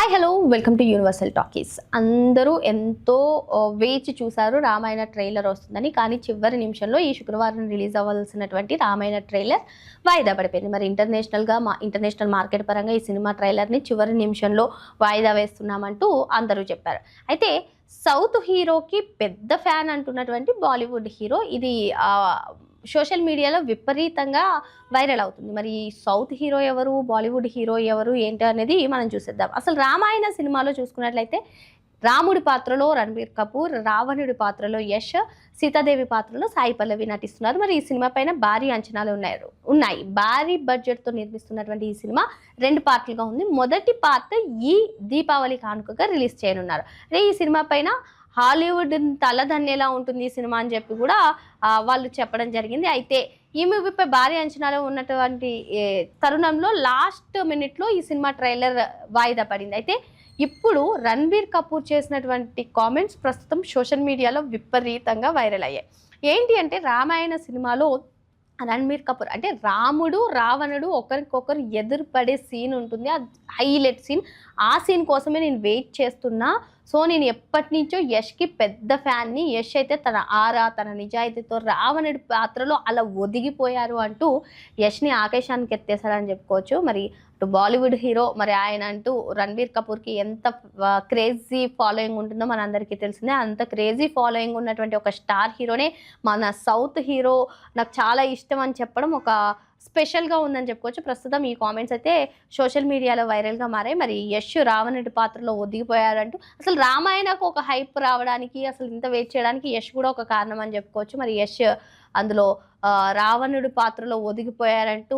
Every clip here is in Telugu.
Hi hello welcome to universal talkies. అందరూ ఎంతో వేచి చూశారు రామాయణ ట్రైలర్ వస్తుందని. కానీ చివరి నిమిషంలో ఈ శుక్రవారం రిలీజ్ అవ్వాల్సినటువంటి రామాయణ ట్రైలర్ వాయిదా పడిపోయింది. మరి ఇంటర్నేషనల్ మార్కెట్ పరంగా ఈ సినిమా ట్రైలర్ని చివరి నిమిషంలో వాయిదా వేస్తున్నామంటూ అందరూ చెప్పారు. అయితే సౌత్ హీరోకి పెద్ద ఫ్యాన్ అంటున్నటువంటి బాలీవుడ్ హీరో ఇది సోషల్ మీడియాలో విపరీతంగా వైరల్ అవుతుంది. మరి సౌత్ హీరో ఎవరు, బాలీవుడ్ హీరో ఎవరు, ఏంటి అనేది మనం చూసేద్దాం. అసలు రామాయణ సినిమాలో చూసుకున్నట్లయితే రాముడి పాత్రలో రణబీర్ కపూర్, రావణుడి పాత్రలో యష్, సీతాదేవి పాత్రలో సాయి పల్లవి నటిస్తున్నారు. మరి ఈ సినిమా పైన భారీ అంచనాలు ఉన్నాయి. భారీ బడ్జెట్తో నిర్మిస్తున్నటువంటి ఈ సినిమా 2 పార్ట్లుగా ఉంది. మొదటి పార్ట్ ఈ దీపావళి కానుకగా రిలీజ్ చేయనున్నారు. అదే ఈ సినిమా పైన హాలీవుడ్ తలదన్నేలా ఉంటుంది ఈ సినిమా అని చెప్పి కూడా వాళ్ళు చెప్పడం జరిగింది. అయితే ఈ మూవీపై భారీ అంచనాలు ఉన్నటువంటి తరుణంలో లాస్ట్ మినిట్లో ఈ సినిమా ట్రైలర్ వాయిదా పడింది. అయితే ఇప్పుడు రణబీర్ కపూర్ చేసినటువంటి కామెంట్స్ ప్రస్తుతం సోషల్ మీడియాలో విపరీతంగా వైరల్ అయ్యాయి. ఏంటి అంటే రామాయణ సినిమాలో రణబీర్ కపూర్ అంటే రాముడు రావణుడు ఒకరికొకరు ఎదురుపడే సీన్ ఉంటుంది. ఆ హైలైట్ సీన్. ఆ సీన్ కోసమే నేను వెయిట్ చేస్తున్నా. సో నేను ఎప్పటి నుంచో యష్కి పెద్ద ఫ్యాన్ని. యష్ అయితే తన ఆరా తన నిజాయితీతో రావణుడి పాత్రలో అలా ఒదిగిపోయారు అంటూ యష్ని ఆకాశానికి ఎత్తేశారని చెప్పుకోవచ్చు. మరి అటు బాలీవుడ్ హీరో మరి ఆయన అంటూ రణబీర్ కపూర్కి ఎంత క్రేజీ ఫాలోయింగ్ ఉంటుందో మనందరికీ తెలిసిందే. అంత క్రేజీ ఫాలోయింగ్ ఉన్నటువంటి ఒక స్టార్ హీరోనే మన సౌత్ హీరో నాకు చాలా ఇష్టం అని చెప్పడం ఒక స్పెషల్గా ఉందని చెప్పుకోవచ్చు. ప్రస్తుతం ఈ కామెంట్స్ అయితే సోషల్ మీడియాలో వైరల్గా మారాయి. మరి యష్ రావణుడి పాత్రలో ఒదిగిపోయారంటూ అసలు రామాయణకు ఒక హైప్ రావడానికి అసలు ఇంత వెయిట్ చేయడానికి యష్ కూడా ఒక కారణం అని చెప్పుకోవచ్చు. మరి యష్ అందులో రావణుడి పాత్రలో ఒదిగిపోయారంటూ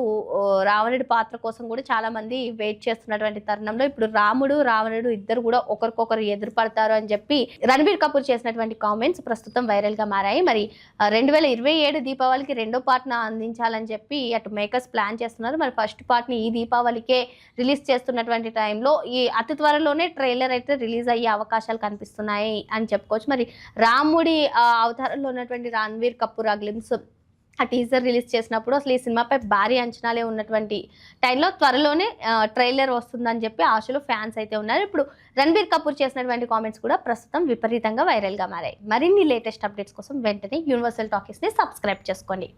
రావణుడి పాత్ర కోసం కూడా చాలామంది వెయిట్ చేస్తున్నటువంటి తరుణంలో ఇప్పుడు రావణుడు ఇద్దరు కూడా ఒకరికొకరు ఎదురుపడతారు అని చెప్పి రణబీర్ కపూర్ చేసినటువంటి కామెంట్స్ ప్రస్తుతం వైరల్గా మారాయి. మరి 2027 దీపావళికి 2వ పార్ట్ను అందించాలని చెప్పి అటు మేకర్స్ ప్లాన్ చేస్తున్నారు. మరి ఫస్ట్ పార్ట్ని ఈ దీపావళికే రిలీజ్ చేస్తున్నటువంటి టైంలో ఈ అతి త్వరలోనే ట్రైలర్ అయితే రిలీజ్ అయ్యే అవకాశాలు కనిపిస్తున్నాయి అని చెప్పుకోవచ్చు. మరి రాముడి అవతారంలో ఉన్నటువంటి రణబీర్ కపూర్ ఆ గ్లిమ్స్ ఆ టీజర్ రిలీజ్ చేసినప్పుడు అసలు ఈ సినిమాపై భారీ అంచనాలే ఉన్నటువంటి టైంలో త్వరలోనే ట్రైలర్ వస్తుందని చెప్పి ఆశలు ఫ్యాన్స్ అయితే ఉన్నారు. ఇప్పుడు రణబీర్ కపూర్ చేసినటువంటి కామెంట్స్ కూడా ప్రస్తుతం విపరీతంగా వైరల్గా మారాయి. మరిన్ని లేటెస్ట్ అప్డేట్స్ కోసం వెంటనే యూనివర్సల్ టాకీస్ని సబ్స్క్రైబ్ చేసుకోండి.